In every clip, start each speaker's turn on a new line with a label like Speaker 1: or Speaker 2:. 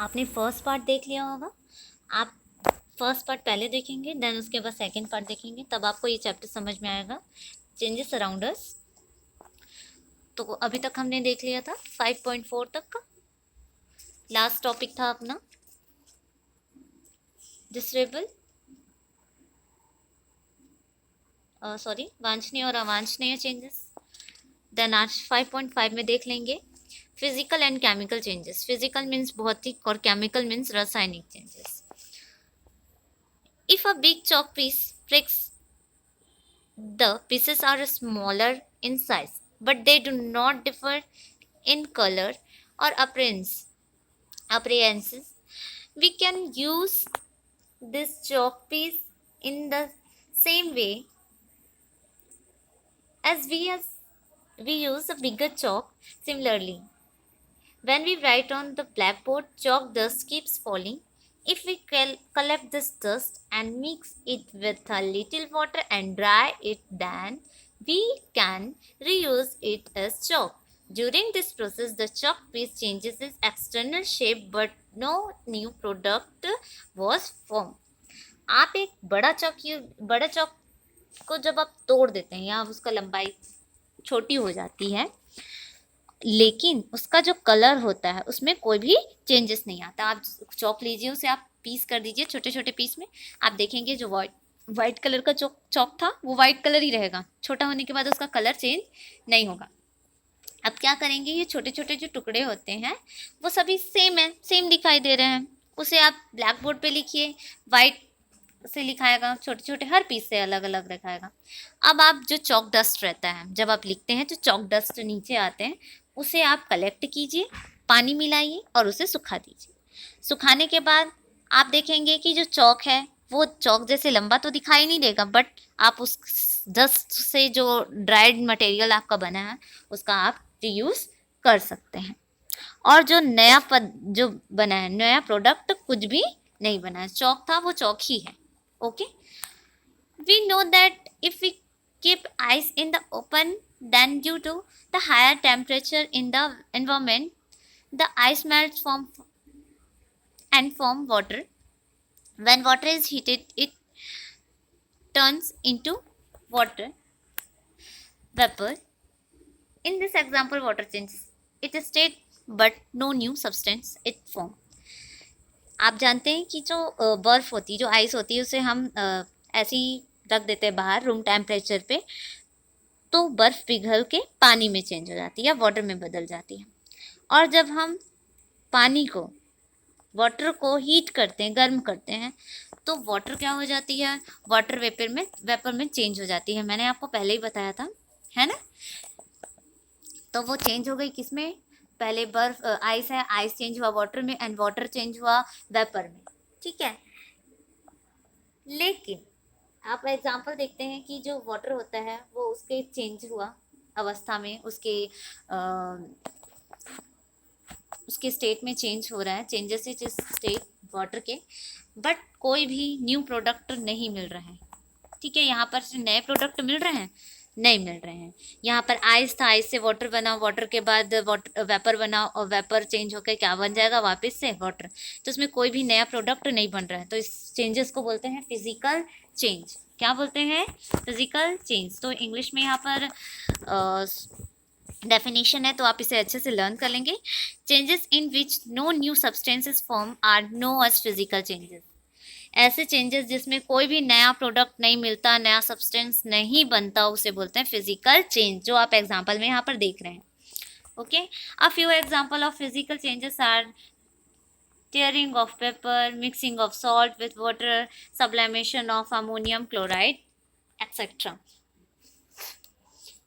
Speaker 1: आपने first part देख लिया होगा। आप फर्स्ट पार्ट पहले देखेंगे, देन उसके बाद सेकंड पार्ट देखेंगे, तब आपको ये चैप्टर समझ में आएगा, चेंजेस अराउंड अस। तो अभी तक हमने देख लिया था 5.4 तक का। लास्ट टॉपिक था अपना डिसरेबल सॉरी वांछनीय और अवांछनीय चेंजेस। देन आज 5.5 में देख लेंगे physical and chemical changes. Physical means भौतिक और केमिकल मीन्स रासायनिक changes. If a big chalk piece breaks, the pieces are smaller in size, but they do not differ in color or appearances. We can use this chalk piece in the same way as we use a bigger chalk. Similarly, when we write on the blackboard, chalk dust keeps falling. If we collect this dust and mix it with a little water and dry it, then we can reuse it as chalk. During this process, the chalk piece changes its external shape, but no new product was formed. आप एक बड़ा चौक को जब आप तोड़ देते हैं या उसका लंबाई छोटी हो जाती है, लेकिन उसका जो कलर होता है उसमें कोई भी चेंजेस नहीं आता। आप चौक लीजिए, उसे आप पीस कर दीजिए छोटे छोटे पीस में, आप देखेंगे जो वाइट कलर का चौक था वो वाइट कलर ही रहेगा, छोटा होने के बाद उसका कलर चेंज नहीं होगा। अब क्या करेंगे, ये छोटे छोटे जो टुकड़े होते हैं वो सभी सेम है, सेम दिखाई दे रहे हैं, उसे आप ब्लैक बोर्ड पे लिखिए, वाइट से लिखाएगा, छोटे छोटे हर पीस से अलग अलग दिखाएगा। अब आप जो चौक डस्ट रहता है, जब आप लिखते हैं तो चौक डस्ट नीचे आते हैं, उसे आप कलेक्ट कीजिए, पानी मिलाइए और उसे सुखा दीजिए। सुखाने के बाद आप देखेंगे कि जो चौक है वो चौक जैसे लंबा तो दिखाई नहीं देगा, बट आप उस डस्ट से जो ड्राइड मटेरियल आपका बना है उसका आप रीयूज कर सकते हैं। और जो जो बना है, नया प्रोडक्ट कुछ भी नहीं बना है, चौक था वो चौक ही है। Okay, we know that if we keep ice in the open, then due to the higher temperature in the environment, the ice melts and form water. When water is heated, it turns into water vapor. In this example, water changes its state, but no new substance it form. आप जानते हैं कि जो बर्फ़ होती है, जो ice होती है, उसे हम ऐसे ही रख देते हैं बाहर रूम टेम्परेचर पे, तो बर्फ़ पिघल के पानी में चेंज हो जाती है या वाटर में बदल जाती है। और जब हम वाटर को हीट करते हैं, गर्म करते हैं, तो वाटर क्या हो जाती है, वाटर वेपर में चेंज हो जाती है। मैंने आपको पहले ही बताया था, है ना। तो वो चेंज हो गई किस में, पहले बर्फ आइस है, आइस चेंज हुआ वाटर में एंड वाटर चेंज हुआ वेपर में, ठीक है। लेकिन आप एग्जांपल देखते हैं कि जो वाटर होता है वो उसके चेंज हुआ अवस्था में, उसके स्टेट में चेंज हो रहा है, चेंजेस इज स्टेट वाटर के, बट कोई भी न्यू प्रोडक्ट नहीं मिल रहा है, ठीक है। यहाँ पर जो नए प्रोडक्ट मिल रहे हैं, नहीं मिल रहे हैं। यहाँ पर आइस था, आइस से वाटर बना, वाटर के बाद वेपर बना और वेपर चेंज होकर क्या बन जाएगा, वापस से वाटर। तो उसमें कोई भी नया प्रोडक्ट नहीं बन रहा है, तो इस चेंजेस को बोलते हैं फिजिकल चेंज। क्या बोलते हैं, फिजिकल चेंज। तो इंग्लिश में यहाँ पर डेफिनेशन है, तो आप इसे अच्छे से लर्न कर लेंगे। Changes in which no new substances form are known as physical changes. ऐसे चेंजेस जिसमें कोई भी नया प्रोडक्ट नहीं मिलता, नया सब्सटेंस नहीं बनता, उसे बोलते हैं फिजिकल चेंज, जो आप एग्जांपल में यहाँ पर देख रहे हैं। Okay, a few example of physical changes are tearing of paper, mixing of salt with water, sublimation of ammonium chloride, etc.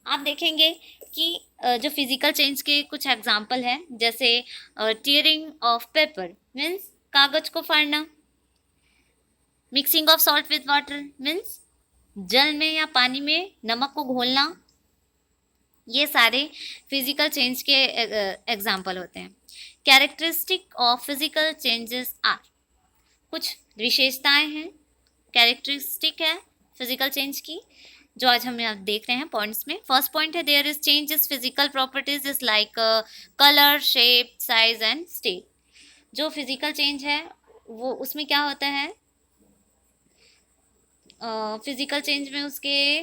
Speaker 1: आप देखेंगे कि जो फिजिकल चेंज के कुछ एग्जांपल हैं, जैसे टीयरिंग ऑफ पेपर मीन्स कागज को फाड़ना, mixing of salt with water means जल में या पानी में नमक को घोलना। ये सारे फिजिकल चेंज के एग्जाम्पल होते हैं। Characteristic of physical changes are, कुछ विशेषताएं हैं, कैरेक्टरिस्टिक है फिजिकल चेंज की, जो आज हम यहाँ देख रहे हैं पॉइंट्स में। फर्स्ट पॉइंट है, there is changes physical properties is like colour, shape, size and state. जो फिजिकल चेंज है वो उसमें क्या होता है, फिजिकल चेंज में उसके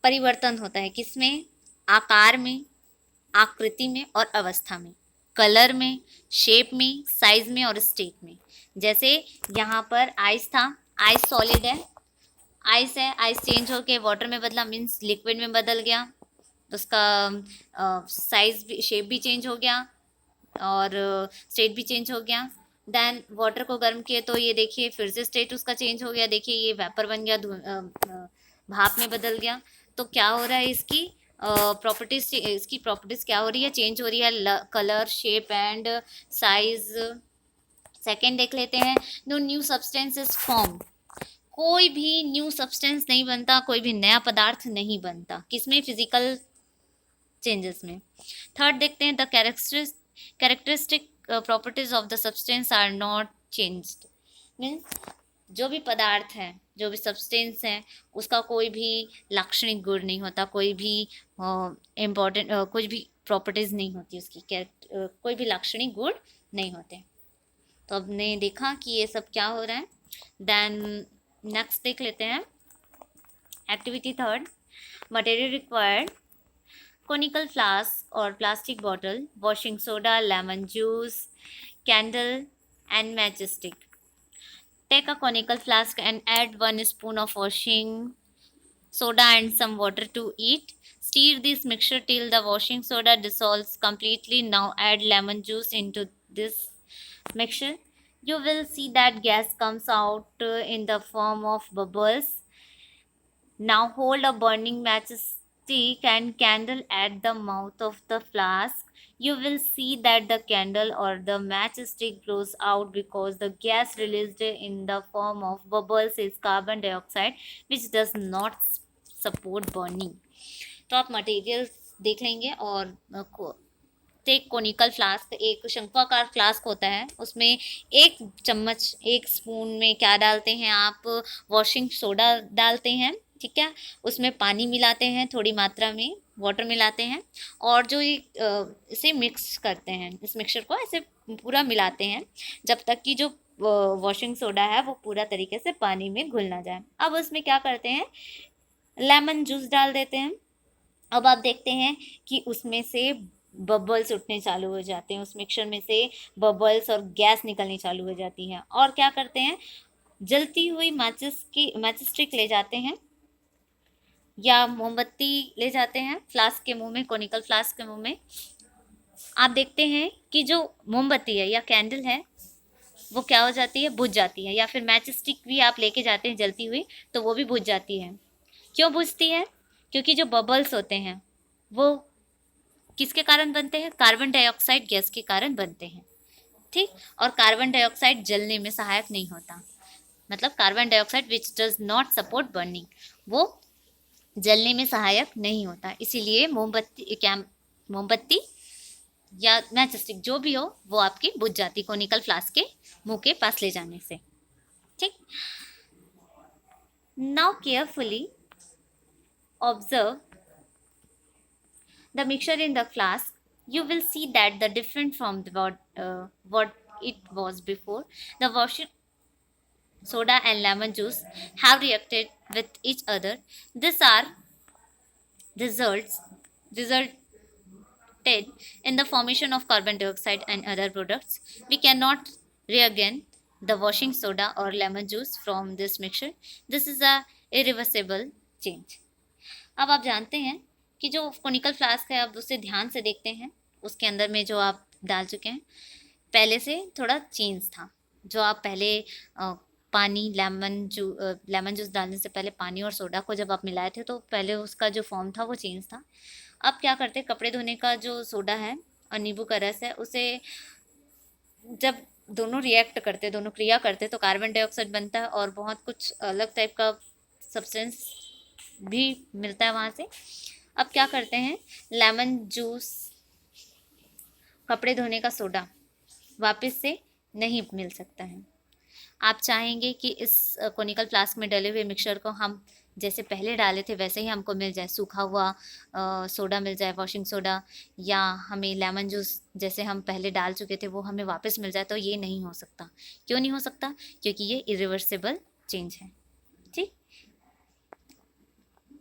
Speaker 1: परिवर्तन होता है, किसमें, आकार में, आकृति में और अवस्था में, कलर में, शेप में, साइज में और स्टेट में। जैसे यहाँ पर आइस था, आइस सॉलिड है, आइस है, आइस चेंज होके वाटर में बदला मीन्स लिक्विड में बदल गया, तो उसका साइज भी, शेप भी चेंज हो गया और स्टेट भी चेंज हो गया। देन वाटर को गर्म किए तो ये देखिए फिर से स्टेट उसका चेंज हो गया, देखिए ये वेपर बन गया, भाप में बदल गया। तो क्या हो रहा है, इसकी प्रॉपर्टीज क्या हो रही है, चेंज हो रही है, colour, shape and size. Second देख लेते हैं, no new substance is form. कोई भी न्यू सब्सटेंस नहीं बनता, कोई भी नया पदार्थ नहीं बनता, किसमें, फिजिकल चेंजेस में। थर्ड देखते हैं, the characteristic properties of the substance are not changed. Means जो भी पदार्थ है, जो भी सब्सटेंस है, उसका कोई भी लाक्षणिक गुण नहीं होता, कोई भी इम्पोर्टेंट कुछ भी प्रॉपर्टीज नहीं होती उसकी, कोई भी लाक्षणिक गुण नहीं होते। तो अब ने देखा कि ये सब क्या हो रहा है। देन नेक्स्ट देख लेते हैं, activity third, material required, conical flask or plastic bottle, washing soda, lemon juice, candle and matchstick. Take a conical flask and add 1 spoon of washing soda and some water to it. Stir this mixture till the washing soda dissolves completely. Now add lemon juice into this mixture. You will see that gas comes out in the form of bubbles. Now hold a burning matchstick and candle at the mouth of the flask. You will see that the candle or the matchstick blows out because the gas released in the form of bubbles is carbon dioxide, which does not support burning. तो आप materials देख लेंगे और एक conical flask, एक शंक्वाकार flask होता है, उसमें एक चम्मच, एक स्पून में क्या डालते हैं आप, वॉशिंग सोडा डालते हैं, ठीक है, उसमें पानी मिलाते हैं, थोड़ी मात्रा में वाटर मिलाते हैं और जो इसे मिक्स करते हैं, इस मिक्सचर को ऐसे पूरा मिलाते हैं जब तक कि जो वॉशिंग सोडा है वो पूरा तरीके से पानी में घुल ना जाए। अब उसमें क्या करते हैं, लेमन जूस डाल देते हैं। अब आप देखते हैं कि उसमें से बबल्स उठने चालू हो जाते हैं, उस मिक्सचर में से बबल्स और गैस निकलनी चालू हो जाती है। और क्या करते हैं, जलती हुई मैचस्टिक ले जाते हैं या मोमबत्ती ले जाते हैं फ्लास्क के मुंह में, कोनिकल फ्लास्क के मुंह में। आप देखते हैं कि जो मोमबत्ती है या कैंडल है वो क्या हो जाती है, बुझ जाती है, या फिर मैच स्टिक भी आप लेके जाते हैं जलती हुई तो वो भी बुझ जाती है। क्यों बुझती है, क्योंकि जो बबल्स होते हैं वो किसके कारण बनते हैं, कार्बन डाइऑक्साइड गैस के कारण बनते हैं, ठीक। और कार्बन डाइऑक्साइड जलने में सहायक नहीं होता, मतलब carbon dioxide which does not support burning, वो जलने में सहायक नहीं होता, इसीलिए मोमबत्ती या मैच स्टिक जो भी हो वो आपकी बुझ जाती कोनिकल फ्लास्क के मुंह के पास ले जाने से, ठीक। Now carefully observe the mixture in the flask. You will see that the different from what it was before. The washing soda and lemon juice have reacted with each other. These are resulted in the formation of carbon dioxide and other products. We cannot reagain the washing soda or lemon juice from this mixture. This is a irreversible change. अब आप जानते हैं कि जो conical flask है, अब उसे ध्यान से देखते हैं, उसके अंदर में जो आप डाल चुके हैं पहले से थोड़ा चेंज था। जो आप पहले पानी, लेमन जूस डालने से पहले पानी और सोडा को जब आप मिलाए थे तो पहले उसका जो फॉर्म था वो चेंज था। अब क्या करते हैं, कपड़े धोने का जो सोडा है और नींबू का रस है, उसे जब दोनों रिएक्ट करते, दोनों क्रिया करते तो कार्बन डाइऑक्साइड बनता है और बहुत कुछ अलग टाइप का सब्सटेंस भी मिलता है वहाँ से। अब क्या करते हैं, लेमन जूस, कपड़े धोने का सोडा वापस से नहीं मिल सकता है। आप चाहेंगे कि इस कोनिकल फ्लास्क में डले हुए मिक्सचर को हम जैसे पहले डाले थे वैसे ही हमको मिल जाए, सूखा हुआ सोडा मिल जाए, वॉशिंग सोडा, या हमें लेमन जूस जैसे हम पहले डाल चुके थे वो हमें वापस मिल जाए, तो ये नहीं हो सकता। क्यों नहीं हो सकता? क्योंकि ये इरिवर्सिबल चेंज है। ठीक।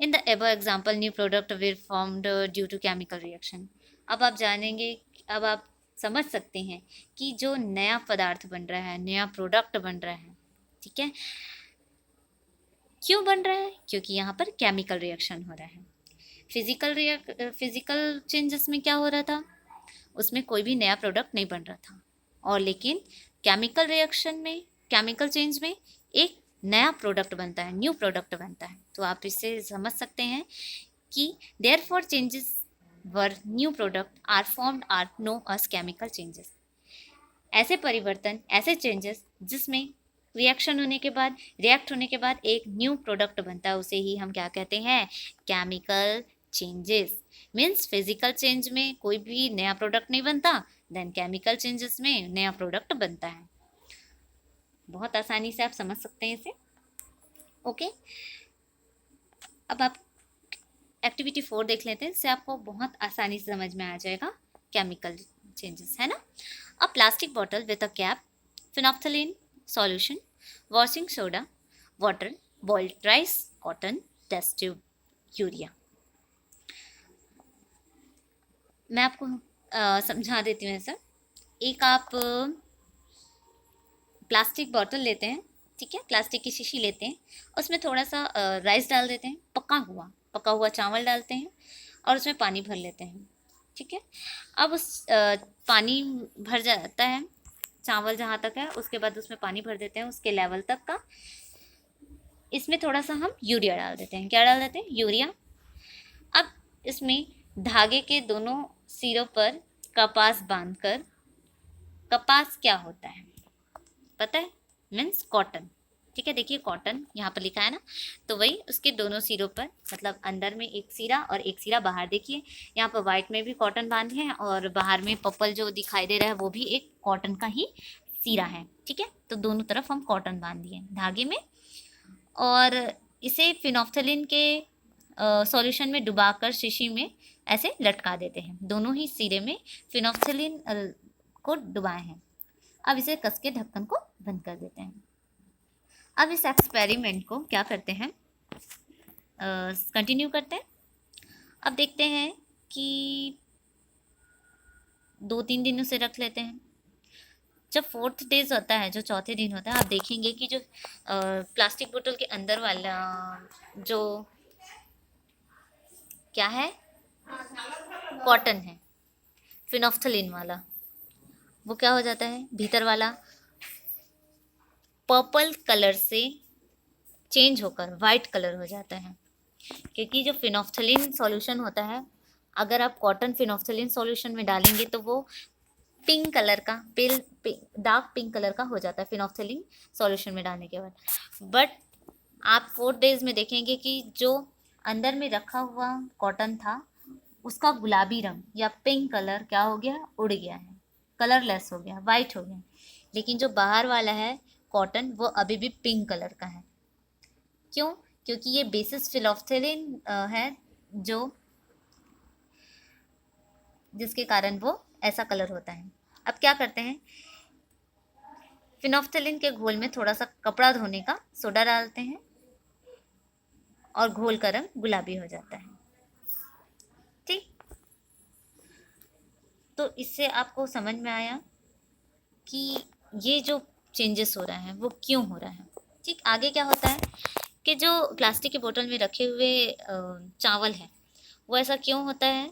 Speaker 1: In the above example new product were formed due to chemical reaction. अब आप जानेंगे, अब आप समझ सकते हैं कि जो नया पदार्थ बन रहा है, नया प्रोडक्ट बन रहा है, ठीक है, क्यों बन रहा है? क्योंकि यहाँ पर केमिकल रिएक्शन हो रहा है। फिजिकल चेंजेस में क्या हो रहा था? उसमें कोई भी नया प्रोडक्ट नहीं बन रहा था, और लेकिन केमिकल रिएक्शन में, केमिकल चेंज में एक नया प्रोडक्ट बनता है, न्यू प्रोडक्ट बनता है। तो आप इससे समझ सकते हैं कि therefore changes were new product are formed are known as chemical changes. ऐसे परिवर्तन, ऐसे चेंजेस जिसमें रिएक्शन होने के बाद, रिएक्ट होने के बाद एक न्यू प्रोडक्ट बनता है, उसे ही हम क्या कहते हैं? Chemical changes. Means physical change में कोई भी नया प्रोडक्ट नहीं बनता, देन केमिकल चेंजेस में नया प्रोडक्ट बनता है। बहुत आसानी से आप समझ सकते हैं इसे। ओके, अब आप एक्टिविटी 4 देख लेते हैं, इससे आपको बहुत आसानी से समझ में आ जाएगा केमिकल चेंजेस, है ना। अ plastic bottle with a cap, phenolphthalein solution, washing soda, water, boiled rice, cotton, test tube, urea. मैं आपको समझा देती हूँ ऐसा। एक आप प्लास्टिक बॉटल लेते हैं, ठीक है, प्लास्टिक की शीशी लेते हैं, उसमें थोड़ा सा राइस डाल देते हैं, पका हुआ चावल डालते हैं, और उसमें पानी भर लेते हैं, ठीक है। अब उस पानी भर जाता है, चावल जहाँ तक है, उसके बाद उसमें पानी भर देते हैं उसके लेवल तक का। इसमें थोड़ा सा हम यूरिया डाल देते हैं। क्या डाल देते हैं? यूरिया। अब इसमें धागे के दोनों सिरों पर कपास बांधकर, कपास क्या होता है पता है? मीन्स कॉटन, ठीक है। देखिए कॉटन यहाँ पर लिखा है ना, तो वही उसके दोनों सिरों पर, मतलब अंदर में एक सिरा और एक सिरा बाहर। देखिए यहाँ पर व्हाइट में भी कॉटन बांधे हैं, और बाहर में पर्पल जो दिखाई दे रहा है वो भी एक कॉटन का ही सिरा है, ठीक है। तो दोनों तरफ हम कॉटन बांध दिए धागे में, और इसे फिनोफ्थलीन के सॉल्यूशन में डुबाकर शीशी में ऐसे लटका देते हैं। दोनों ही सिरे में फिनोफ्थलीन को डुबाए हैं। अब इसे कस के ढक्कन को बंद कर देते हैं। अब इस एक्सपेरिमेंट को क्या करते हैं, कंटिन्यू करते हैं। अब देखते हैं कि 2-3 दिन उसे रख लेते हैं। जब 4th डेज होता है, जो चौथे दिन होता है, आप देखेंगे कि जो प्लास्टिक बोतल के अंदर वाला जो क्या है, कॉटन है, फिनोफ्थलीन वाला, वो क्या हो जाता है, भीतर वाला पर्पल कलर से चेंज होकर वाइट कलर हो जाता है। क्योंकि जो फिनोफ्थलीन सॉल्यूशन होता है, अगर आप कॉटन फिनोफ्थलीन सॉल्यूशन में डालेंगे तो वो पिंक कलर का, डार्क पिंक कलर का हो जाता है फिनोफ्थलीन सॉल्यूशन में डालने के बाद। बट आप 4 डेज में देखेंगे कि जो अंदर में रखा हुआ कॉटन था, उसका गुलाबी रंग या पिंक कलर क्या हो गया, उड़ गया है, कलरलेस हो गया, वाइट हो गया। लेकिन जो बाहर वाला है कॉटन, वो अभी भी पिंक कलर का है। क्यों? क्योंकि ये बेसिस फिनोफ्थलीन है, जो जिसके कारण वो ऐसा कलर होता है। अब क्या करते हैं, फिनोफ्थलीन के घोल में थोड़ा सा कपड़ा धोने का सोडा डालते हैं, और घोल का रंग गुलाबी हो जाता है, ठीक। तो इससे आपको समझ में आया कि ये जो चेंजेस हो रहा है वो क्यों हो रहा है, ठीक। आगे क्या होता है कि जो प्लास्टिक के बोतल में रखे हुए चावल है, वो ऐसा क्यों होता है,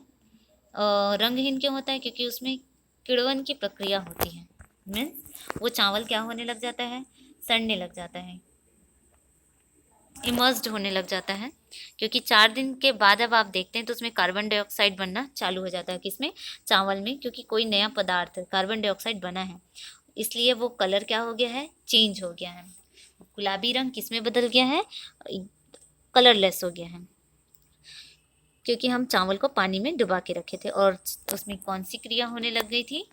Speaker 1: रंगहीन क्यों होता है? क्योंकि उसमें किण्वन की प्रक्रिया होती है। मीन्स वो चावल क्या होने लग जाता है, सड़ने लग जाता है, इमर्स्ड होने लग जाता है। क्योंकि 4 दिन के बाद जब आप देखते हैं तो उसमें कार्बन डाइऑक्साइड बनना चालू हो जाता है। किसमें? चावल में। क्योंकि कोई नया पदार्थ कार्बन डाइऑक्साइड बना है, इसलिए वो कलर क्या हो गया है, चेंज हो गया है। गुलाबी रंग किस में बदल गया है, कलरलेस हो गया है। क्योंकि हम चावल को पानी में डुबा के रखे थे, और उसमें कौन सी क्रिया होने लग गई थी,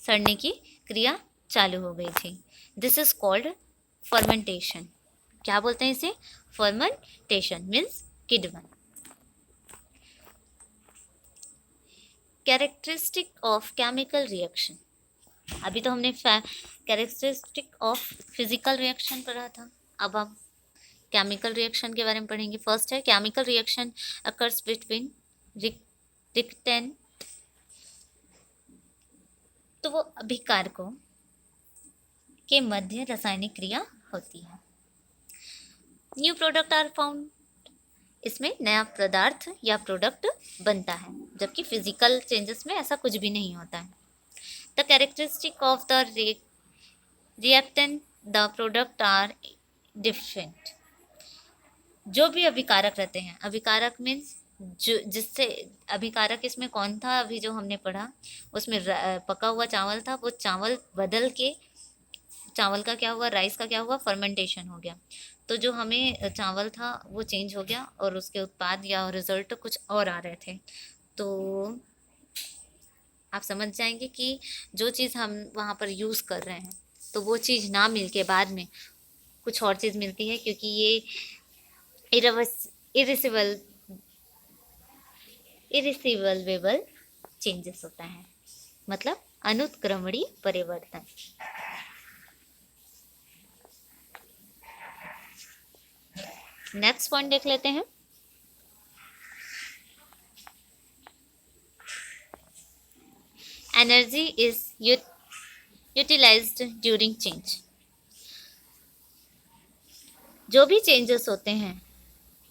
Speaker 1: सड़ने की क्रिया चालू हो गई थी। This is called fermentation. क्या बोलते हैं इसे? फर्मेंटेशन मीन्स किडवन। Characteristic of chemical reaction. अभी तो हमने कैरेक्टरिस्टिक ऑफ फिजिकल रिएक्शन पढ़ा था, अब हम केमिकल रिएक्शन के बारे में पढ़ेंगे। फर्स्ट है chemical reaction occurs between reactant, तो वो अभिकारकों के मध्य रासायनिक क्रिया होती है। न्यू प्रोडक्ट आर फाउंड, इसमें नया पदार्थ या प्रोडक्ट बनता है, जबकि फिजिकल चेंजेस में ऐसा कुछ भी नहीं होता है। The characteristic of the reactant the product are different. जो भी अभिकारक रहते हैं, अभिकारक मीन्स जो जिससे अभिकारक इसमें कौन था, अभी जो हमने पढ़ा उसमें पका हुआ चावल था, वो चावल बदल के चावल का क्या हुआ, राइस का क्या हुआ, फर्मेंटेशन हो गया। तो जो हमें चावल था वो चेंज हो गया और उसके उत्पाद या रिजल्ट कुछ और आ रहे थे। तो आप समझ जाएंगे कि जो चीज़ हम वहाँ पर यूज़ कर रहे हैं तो वो चीज़ ना मिल के बाद में कुछ और चीज़ मिलती है, क्योंकि ये इरिसिबल चेंजेस होता है, मतलब अनुत्क्रमणीय परिवर्तन। नेक्स्ट पॉइंट देख लेते हैं। Energy is utilised during change. जो भी चेंजेस होते हैं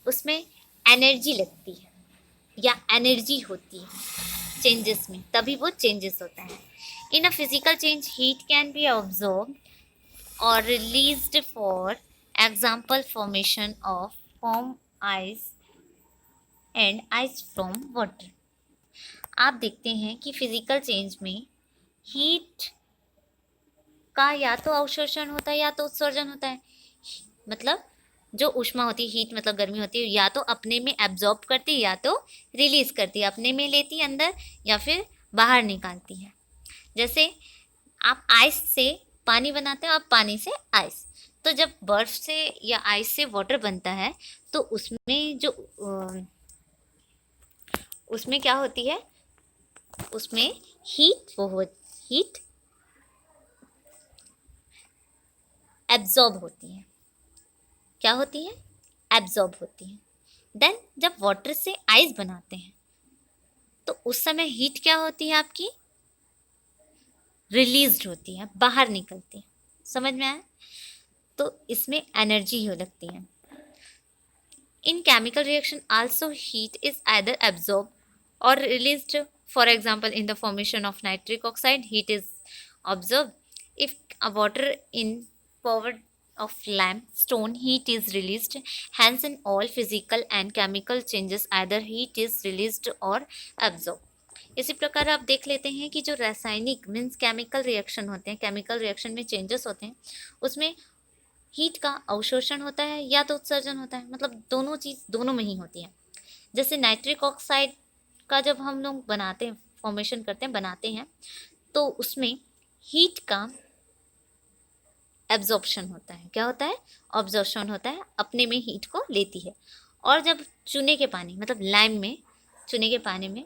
Speaker 1: उसमें एनर्जी लगती है या एनर्जी होती है चेंजेस में, तभी वो चेंजेस होता है। In a physical change heat can be absorb or released, for example formation of form ice and ice from water. आप देखते हैं कि फिजिकल चेंज में हीट का या तो अवशोषण होता है या तो उत्सर्जन होता है। मतलब जो ऊष्मा होती है, हीट मतलब गर्मी होती है, या तो अपने में एब्जॉर्ब करती है या तो रिलीज करती है, अपने में लेती है अंदर या फिर बाहर निकालती है। जैसे आप आइस से पानी बनाते हो, आप पानी से आइस, तो जब बर्फ से या आइस से वाटर बनता है तो उसमें जो उसमें क्या होती है, उसमें हीट एब्जॉर्ब होती है। क्या होती है? एब्जॉर्ब होती है। देन जब वाटर से आइस बनाते हैं तो उस समय हीट क्या होती है आपकी? रिलीज्ड होती है, बाहर निकलती है। समझ में आया? तो इसमें एनर्जी हो लगती है। In chemical reaction also heat is either absorb or released. For example in the formation of nitric oxide heat is observe. If a water in power of limestone heat is released. Hence in all physical and chemical changes either heat is released or absorbed. इसी प्रकार आप देख लेते हैं कि जो रासायनिक means chemical reaction होते हैं, केमिकल रिएक्शन में चेंजेस होते हैं, उसमें हीट का अवशोषण होता है या तो उत्सर्जन होता है, मतलब दोनों चीज़ दोनों में ही होती है। जैसे नाइट्रिक ऑक्साइड का जब हम लोग बनाते हैं, फॉर्मेशन करते हैं, बनाते हैं, तो उसमें हीट का एब्जॉर्प्शन होता है। क्या होता है? ऑब्जॉर्प्शन होता है, अपने में हीट को लेती है। और जब चूने के पानी मतलब लाइम में चूने के पानी में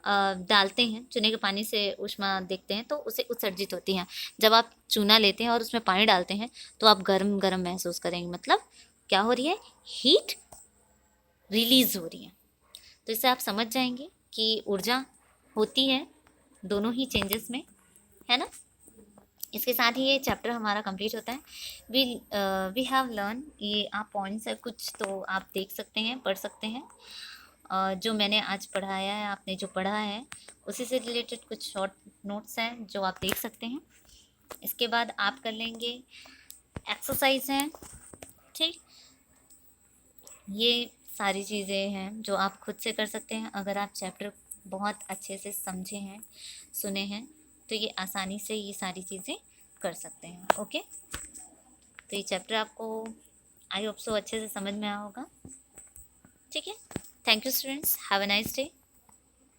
Speaker 1: डालते हैं, चूने के पानी से ऊष्मा देखते हैं तो उसे उत्सर्जित होती है। जब आप चूना लेते हैं और उसमें पानी डालते हैं तो आप गर्म गर्म महसूस करेंगे, मतलब क्या हो रही है? हीट रिलीज हो रही है। तो इससे आप समझ जाएंगे कि ऊर्जा होती है दोनों ही चेंजेस में, है ना। इसके साथ ही ये चैप्टर हमारा कंप्लीट होता है। वी हैव लर्न, ये आप पॉइंट्स है कुछ तो आप देख सकते हैं, पढ़ सकते हैं। जो मैंने आज पढ़ाया है, आपने जो पढ़ा है उसी से रिलेटेड कुछ शॉर्ट नोट्स हैं जो आप देख सकते हैं। इसके बाद आप कर लेंगे एक्सरसाइज हैं, ठीक। ये सारी चीज़ें हैं जो आप खुद से कर सकते हैं। अगर आप चैप्टर बहुत अच्छे से समझे हैं, सुने हैं, तो ये आसानी से ये सारी चीज़ें कर सकते हैं। ओके, तो ये चैप्टर आपको आई होप सो अच्छे से समझ में आया होगा। ठीक है, thank you students, have a nice day.